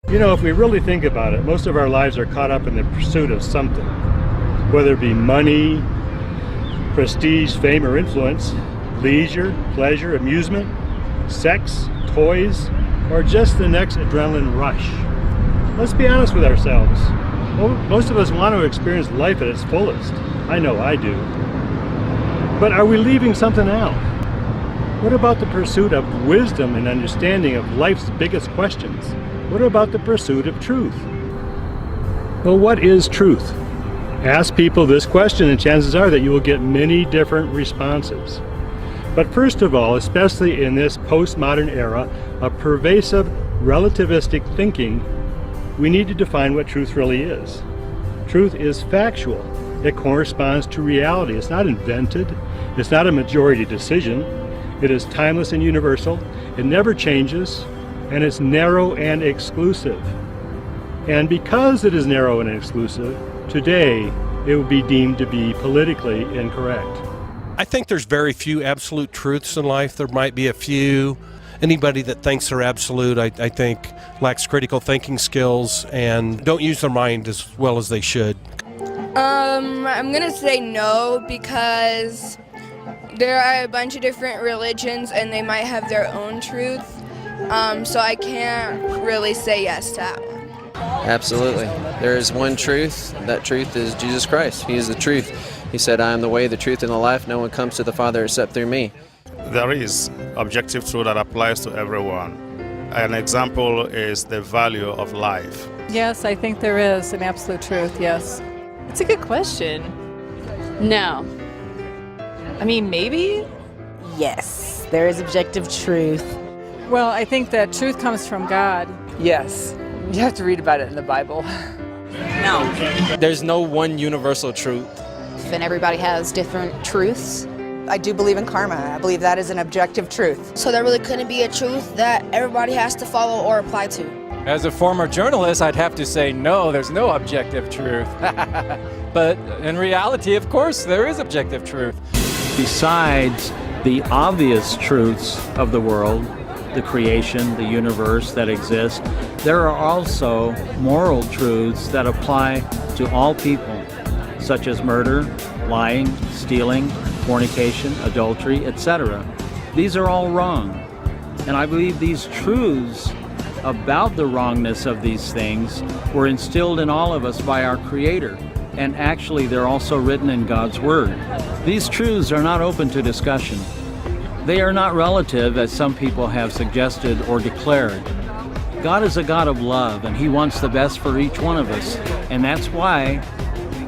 You know, if we really think about it, most of our lives are caught up in the pursuit of something, whether it be money, prestige, fame, or influence, leisure, pleasure, amusement, sex, toys, or just the next adrenaline rush. Let's be honest with ourselves. Most of us want to experience life at its fullest. I know I do. But are we leaving something out? What about the pursuit of wisdom and understanding of life's biggest questions? What about the pursuit of truth? Well, what is truth? Ask people this question and chances are that you will get many different responses. But first of all, especially in this postmodern era of pervasive relativistic thinking, we need to define what truth really is. Truth is factual. It corresponds to reality. It's not invented. It's not a majority decision. It is timeless and universal. It never changes, and it's narrow and exclusive. And because it is narrow and exclusive, today it would be deemed to be politically incorrect. I think there's very few absolute truths in life. There might be a few. Anybody that thinks they're absolute, I think, lacks critical thinking skills and don't use their mind as well as they should. I'm gonna say no, because there are a bunch of different religions and they might have their own truth. So I can't really say yes to that one. Absolutely. There is one truth. That truth is Jesus Christ. He is the truth. He said, I am the way, the truth, and the life. No one comes to the Father except through me. There is objective truth that applies to everyone. An example is the value of life. Yes, I think there is an absolute truth, yes. It's a good question. No. I mean, maybe? Yes, there is objective truth. Well, I think that truth comes from God. Yes. You have to read about it in the Bible. No. There's no one universal truth. And everybody has different truths. I do believe in karma. I believe that is an objective truth. So there really couldn't be a truth that everybody has to follow or apply to. As a former journalist, I'd have to say no, there's no objective truth. But in reality, of course, there is objective truth. Besides the obvious truths of the world, the creation, the universe that exists, there are also moral truths that apply to all people, such as murder, lying, stealing, fornication, adultery, etc. These are all wrong. And I believe these truths about the wrongness of these things were instilled in all of us by our Creator. And actually, they're also written in God's Word. These truths are not open to discussion. They are not relative, as some people have suggested or declared. God is a God of love, and He wants the best for each one of us. And that's why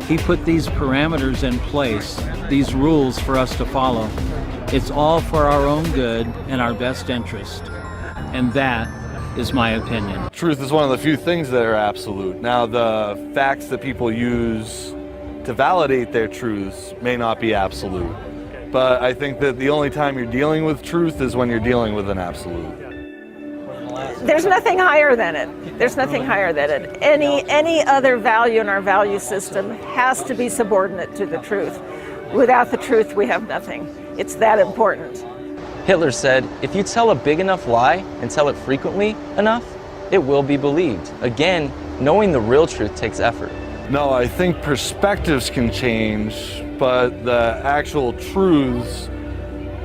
He put these parameters in place, these rules for us to follow. It's all for our own good and our best interest. And that is my opinion. Truth is one of the few things that are absolute. Now, the facts that people use to validate their truths may not be absolute. But I think that the only time you're dealing with truth is when you're dealing with an absolute. There's nothing higher than it. There's nothing higher than it. Any other value in our value system has to be subordinate to the truth. Without the truth, we have nothing. It's that important. Hitler said, if you tell a big enough lie and tell it frequently enough, it will be believed. Again, knowing the real truth takes effort. No, I think perspectives can change, but the actual truths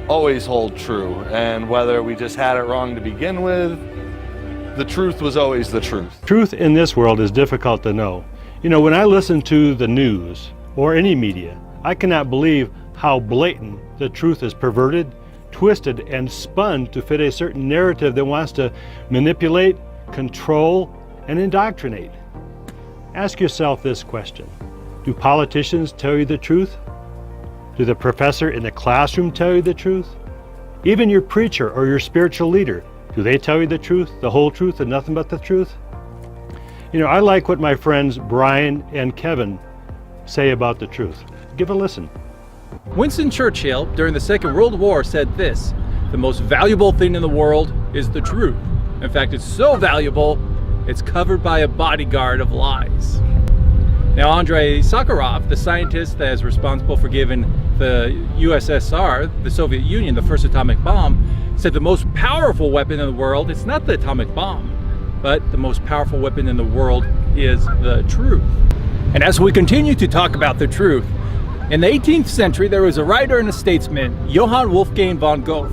always hold true. And whether we just had it wrong to begin with, the truth was always the truth. Truth in this world is difficult to know. You know, when I listen to the news or any media, I cannot believe how blatant the truth is perverted, twisted, and spun to fit a certain narrative that wants to manipulate, control, and indoctrinate. Ask yourself this question. Do politicians tell you the truth? Do the professor in the classroom tell you the truth? Even your preacher or your spiritual leader, do they tell you the truth, the whole truth, and nothing but the truth? You know, I like what my friends Brian and Kevin say about the truth. Give a listen. Winston Churchill, during the Second World War, said this: the most valuable thing in the world is the truth. In fact, it's so valuable, it's covered by a bodyguard of lies. Now, Andrei Sakharov, the scientist that is responsible for giving the USSR, the Soviet Union, the first atomic bomb, said the most powerful weapon in the world, it's not the atomic bomb, but the most powerful weapon in the world is the truth. And as we continue to talk about the truth, in the 18th century there was a writer and a statesman, Johann Wolfgang von Goethe.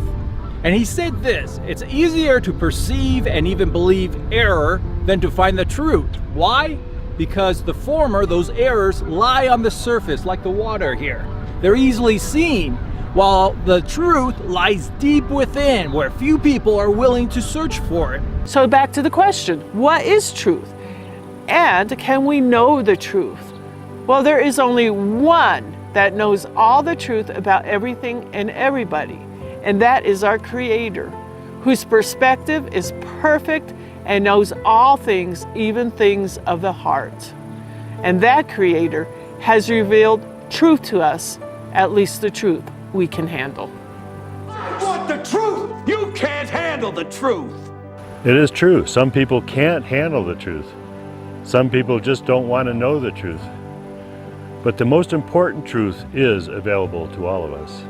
And he said this: it's easier to perceive and even believe error than to find the truth. Why? Because the former, those errors, lie on the surface like the water here. They're easily seen, while the truth lies deep within, where few people are willing to search for it. So back to the question, what is truth? And can we know the truth? Well, there is only one that knows all the truth about everything and everybody, and that is our Creator, whose perspective is perfect and knows all things, even things of the heart. And that Creator has revealed truth to us, at least the truth we can handle. I want the truth! You can't handle the truth! It is true. Some people can't handle the truth. Some people just don't want to know the truth. But the most important truth is available to all of us.